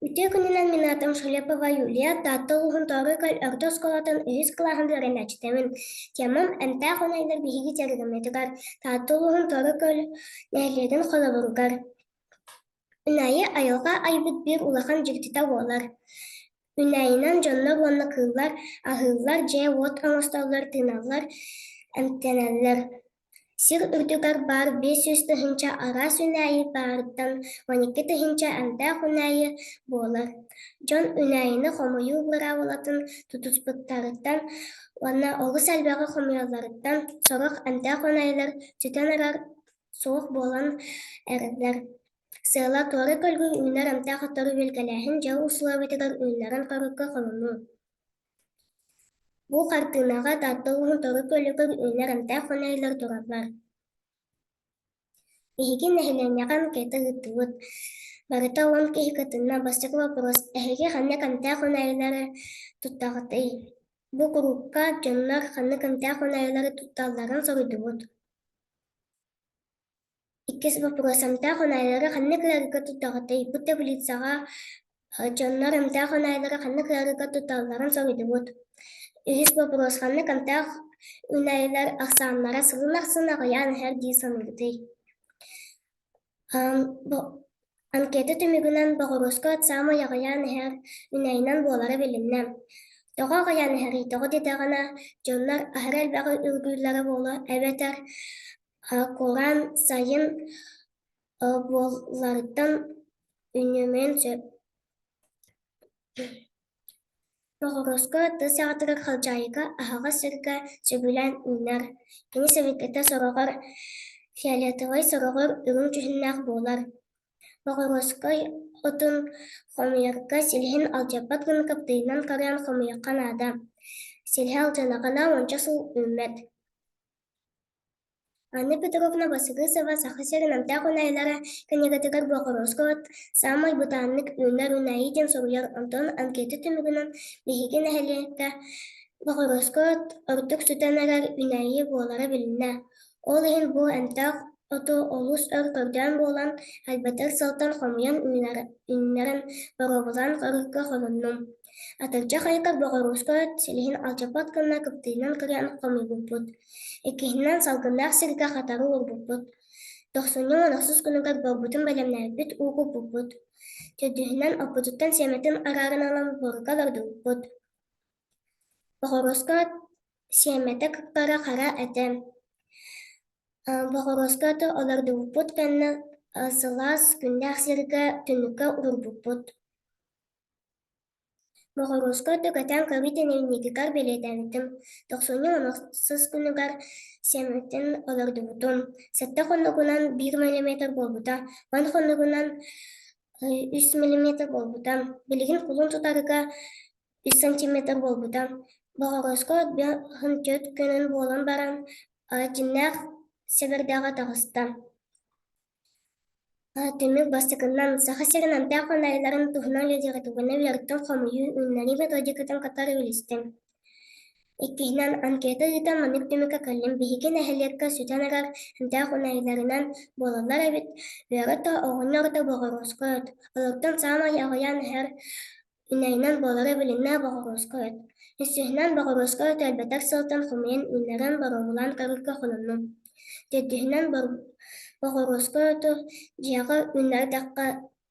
Ütü gününden minatım Şalepova Yulia, tatlı uğun torukal örtöz kolatan ühüz kılağın öğrençtemin. Temam ente konaylar bihigi tergimetigar, tatlı uğun torukal nehledin kolaburugar. Ünayı ayılga aybıt bir ulakan jiktita olar. Ünayınan jonlar onna kıllar, ahıllar, je vot anastallar, tınallar, emteneller. Сир үрдүгэр бар 500 тыһынча ара сүнәйи баарыттан 12 тыһынча эмтää хүнәйи буолар. Дьон үнәйини хомуйуу быра болатын тутуспуттарыттан уонна олус элбэҕи хомуйалларыттан сорох эмтää хүнәйлэр сүтэн эрэр суох буолан эрэллэр. Сыала туоры көлгүн үүнэр эмтää хоттору билгэлээһин дьыл услуобытыгар үүннэрин хорукка холонуу. Бу картынаға таттылыһын тору көлүгөр үнэр эмтää хүнәйлэр тураллар. Эһиги нэһилээнэҕэн кэты ыттыбыт. Барыта уон киһи кытынна бастык вопрос. Эһиги ханнык эмтää хүнәйлэри туттаҕатый. Бу курукка дьоннор ханнык эмтää хүнәйлэри тутталларын соруйдубут. Иккис вопрос. Эмтää хүнәйлэри ханнык ыарыга туттаҕатый. Бу таблицаға дьоннор эмтää хүнәйлэри ханнык ыарыга тутталларын соруйдубут. Үһүс вопрос. Ханнык эмтää үнәйлэр ахсааннара сылын ахсын аҕыйаан эһэр дии саныыбытый. Анкета түмүгүнэн Богородско отсаама яҕыяан эһэр үнэйинэн буолара билиннэм. Тоҕо аҕыяан эһэр тоҕо дидэҕинэ дьоннор аһара элбэҕи үргүүллэри буола эбэтэр куоран сайын буолларыттан үннүмэн сөп. Богородско тыс аҕатыгар халдьаайыга аһаҕа сырга сөбүлэн үүнэр. Кини себиккэтэ сороҕор фиолетовый сороҕор үрүҥ түһүннээх буолар. Богородской отун хомуйарга силиһин алдьаппат гын каптыйынан карыан хомуйакка наада. Силиһи алдьанаҕына уонча сыл үүммэт. Анна Петровна Басыгысова сахы серин эмтää хүнэйлэри кэннигэтигэр Богородско от саамай бытааннык үүнэр үнэйи диэн соруйар онтон анкета түмүгүнэн биһиги нэһилиэккэ Богородско от ордук сүтэн эрэр үнэйи буолара билиннэ. Ол иһин бу эмтää оту олус өр көрдөөн буолан албатар сылтан хомуйан үүннэрин боробулан корукка холоннум. Атырдьах айыкар Богородско от силиһин алдьаппат гынна кыптыынан кыриан хомуйбуппут. Иккиһинэн салгыннаах сиргэ хатары уурбуппут. Тохсунньум онохсус күнүгэр болбутун бэлэмнээбит уугуппуппут. Төдүһүнэн оппутуттан сиэмэтин араарын алан буорга лордубуппут. Богородско от сиэмэтэ кыктара хара этэ. Богородско от олордубуппут кэннэ сылаас күндээх сиргэ түнүккэ урурбуппут. Богородско от көтөн көбүт энэбинникигар белиэтээбитим. Тохсунньум онохсус күнүгэр сиэмэтин олордубутум. Сэтте хоннугунан 1 миллиметр болбута, он хоннугунан 3 миллиметр болбута. Билигин кулун тутарыга 3 сантиметр болбута. Богородско от быахын төт көнөн буолан баран дьиннээх севердэҕэ таҕыста. Түмүк бастыкынан саха серин эмтää хүнэйлэрин туһунан лидиратугана биэрыттэн хомуйуу үннэри методикатын каттары билистим. Иккиһинэн анкета ыытан манык түмүкэ кэллим биһиги нэһилиэккэ сүтэн эрэр эмтää хүнэйлэринэн буолаллар эбит үөрэ оҕонньорто Богородско от. Олордон саама яҕыяан эһэр үнэйинэн буолара билиннэ Богородско от. Үссүһүнэн Богородско от элбэтэр сылтан хомуйан үүннэрин боробулан корукка холоннум. Төдүһүнэн Богородско оту дьиэҕэ үннэрдэххэ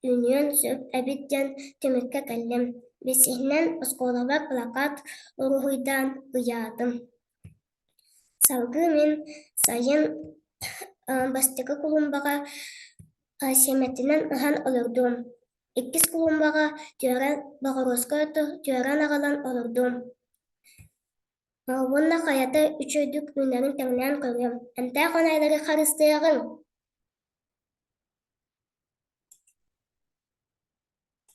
үүнүөн сөп эбит диэн түмүккэ кэллим. Бэсиһинэн оскуолаба плакат уруһуйдаан ыйаатым. Салгыы мин сайын бастыкы кулумбаҕа сиэмэтинэн ыһан олордум. Иккис кулумбаҕа Богородско оту түөрэн аҕалан олордум. Уонна хайата үчөйдүк үүнэрин тэҥнээн көрүөм. Эмтää хүнэйлэри харыстыаҕыҥ